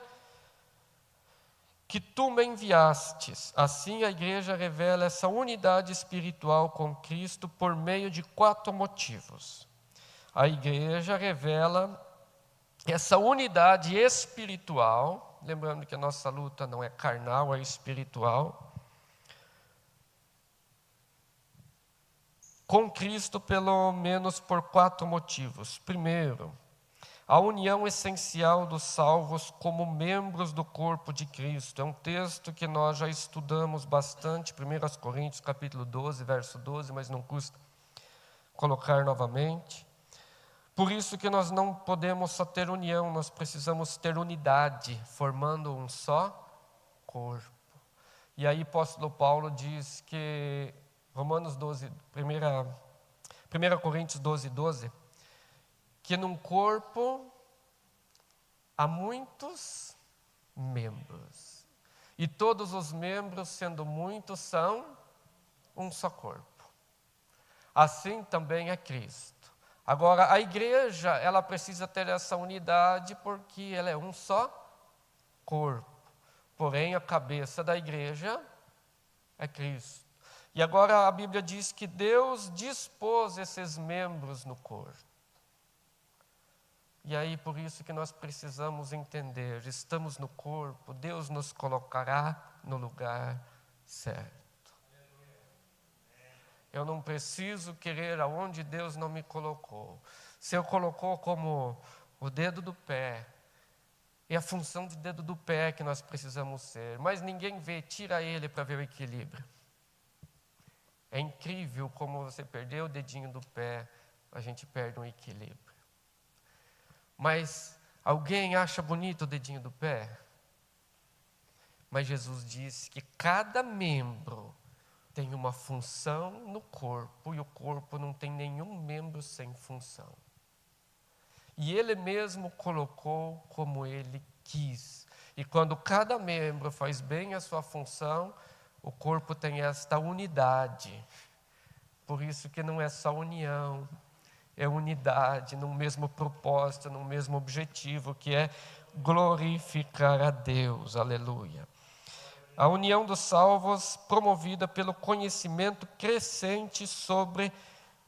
que tu me enviastes. Assim a igreja revela essa unidade espiritual com Cristo por meio de 4 motivos. A igreja revela essa unidade espiritual, lembrando que a nossa luta não é carnal, é espiritual, com Cristo pelo menos por 4 motivos. Primeiro, a união essencial dos salvos como membros do corpo de Cristo. É um texto que nós já estudamos bastante, 1 Coríntios capítulo 12, verso 12, mas não custa colocar novamente. Por isso que nós não podemos só ter união, nós precisamos ter unidade, formando um só corpo. E aí o apóstolo Paulo diz que, Romanos 12, 1 Coríntios 12, 12, que num corpo há muitos membros. E todos os membros, sendo muitos, são um só corpo. Assim também é Cristo. Agora, a igreja, ela precisa ter essa unidade porque ela é um só corpo. Porém, a cabeça da igreja é Cristo. E agora a Bíblia diz que Deus dispôs esses membros no corpo. E aí, por isso que nós precisamos entender, estamos no corpo, Deus nos colocará no lugar certo. Eu não preciso querer aonde Deus não me colocou. Se eu colocou como o dedo do pé, é a função de dedo do pé que nós precisamos ser. Mas ninguém vê, tira ele para ver o equilíbrio. É incrível como você perdeu o dedinho do pé, a gente perde um equilíbrio. Mas alguém acha bonito o dedinho do pé? Mas Jesus disse que cada membro tem uma função no corpo, e o corpo não tem nenhum membro sem função. E Ele mesmo colocou como Ele quis. E quando cada membro faz bem a sua função, o corpo tem esta unidade. Por isso que não é só união, é unidade, no mesmo propósito, no mesmo objetivo, que é glorificar a Deus. Aleluia. A união dos salvos promovida pelo conhecimento crescente sobre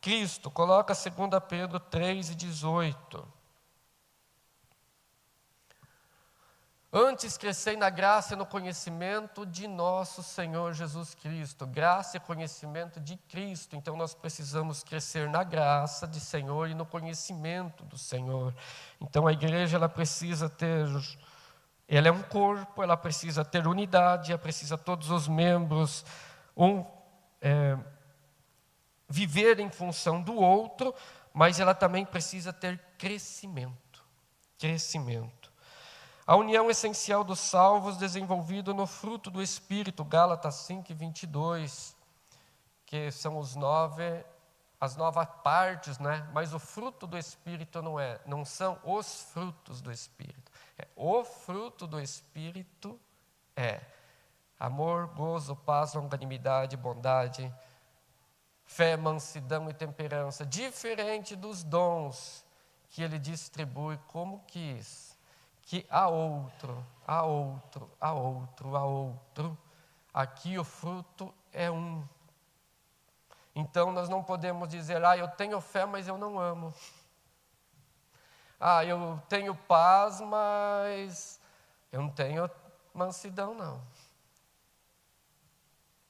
Cristo. Coloca 2 Pedro 3:18. Antes crescei na graça e no conhecimento de nosso Senhor Jesus Cristo. Graça e conhecimento de Cristo. Então nós precisamos crescer na graça de Senhor e no conhecimento do Senhor. Então a igreja ela precisa ter, ela é um corpo, ela precisa ter unidade, ela precisa todos os membros viver em função do outro, mas ela também precisa ter crescimento. Crescimento. A união essencial dos salvos desenvolvido no fruto do Espírito, Gálatas 5:22, que são as 9 partes, né? Mas o fruto do Espírito não são os frutos do Espírito. O fruto do Espírito é amor, gozo, paz, longanimidade, bondade, fé, mansidão e temperança, diferente dos dons que ele distribui como quis. Que a outro. Aqui o fruto é um. Então nós não podemos dizer, eu tenho fé, mas eu não amo. Eu tenho paz, mas eu não tenho mansidão, não.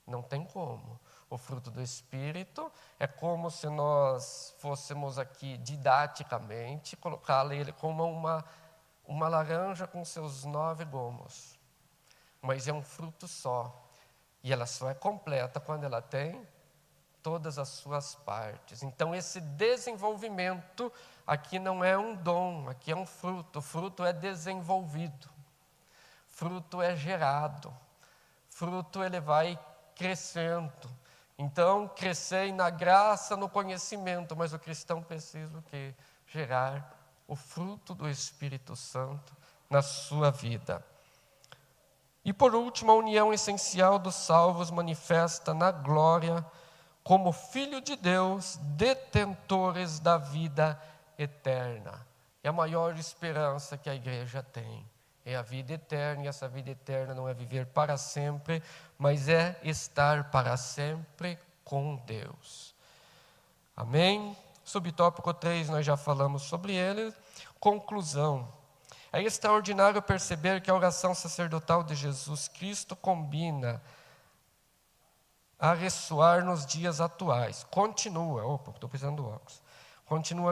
Não tem como. O fruto do Espírito é como se nós fôssemos aqui didaticamente colocá-lo ele como uma laranja com seus 9 gomos, mas é um fruto só, e ela só é completa quando ela tem todas as suas partes. Então esse desenvolvimento aqui não é um dom, aqui é um fruto. O fruto é desenvolvido, fruto é gerado, fruto ele vai crescendo. Então crescei na graça, no conhecimento, mas o cristão precisa o quê? Gerar o fruto do Espírito Santo na sua vida. E por último, a união essencial dos salvos manifesta na glória como Filho de Deus, detentores da vida eterna. É a maior esperança que a igreja tem. É a vida eterna, e essa vida eterna não é viver para sempre, mas é estar para sempre com Deus. Amém? Subtópico 3, nós já falamos sobre ele. Conclusão. É extraordinário perceber que a oração sacerdotal de Jesus Cristo combina a ressoar nos dias atuais. Continua a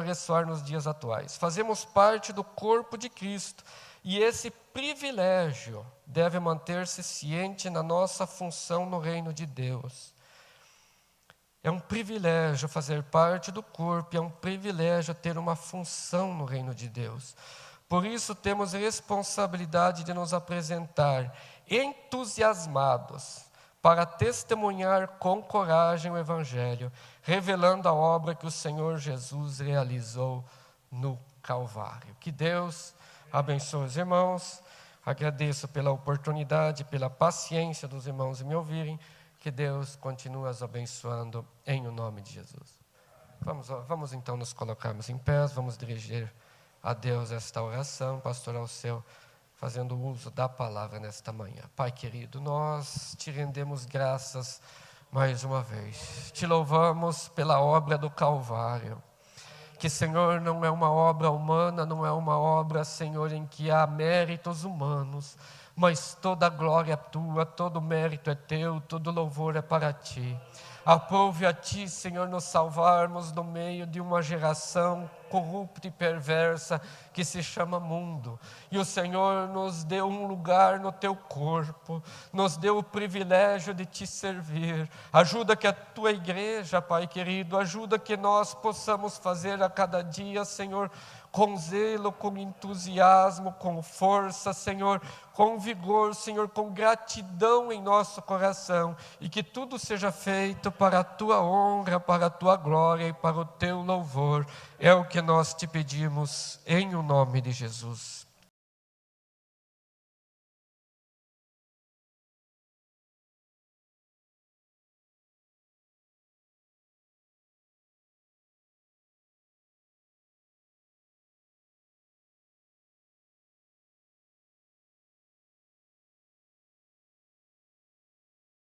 ressoar nos dias atuais. Fazemos parte do corpo de Cristo, e esse privilégio deve manter-se ciente na nossa função no reino de Deus. É um privilégio fazer parte do corpo, é um privilégio ter uma função no reino de Deus. Por isso temos responsabilidade de nos apresentar entusiasmados para testemunhar com coragem o Evangelho, revelando a obra que o Senhor Jesus realizou no Calvário. Que Deus abençoe os irmãos. Agradeço pela oportunidade, pela paciência dos irmãos em me ouvirem. Que Deus continue os abençoando em o nome de Jesus. Vamos então nos colocarmos em pé, vamos dirigir a Deus esta oração, pastor Alceu, fazendo uso da palavra nesta manhã. Pai querido, nós te rendemos graças mais uma vez. Te louvamos pela obra do Calvário. Que, Senhor, não é uma obra humana, não é uma obra, Senhor, em que há méritos humanos, mas toda a glória é tua, todo mérito é teu, todo louvor é para ti. Aprove a ti, Senhor, nos salvarmos no meio de uma geração corrupta e perversa que se chama mundo. E o Senhor nos deu um lugar no teu corpo, nos deu o privilégio de te servir. Ajuda que a tua igreja, Pai querido, ajuda que nós possamos fazer a cada dia, Senhor, com zelo, com entusiasmo, com força, Senhor, com vigor, Senhor, com gratidão em nosso coração, e que tudo seja feito para a tua honra, para a tua glória e para o teu louvor. É o que nós te pedimos em o nome de Jesus.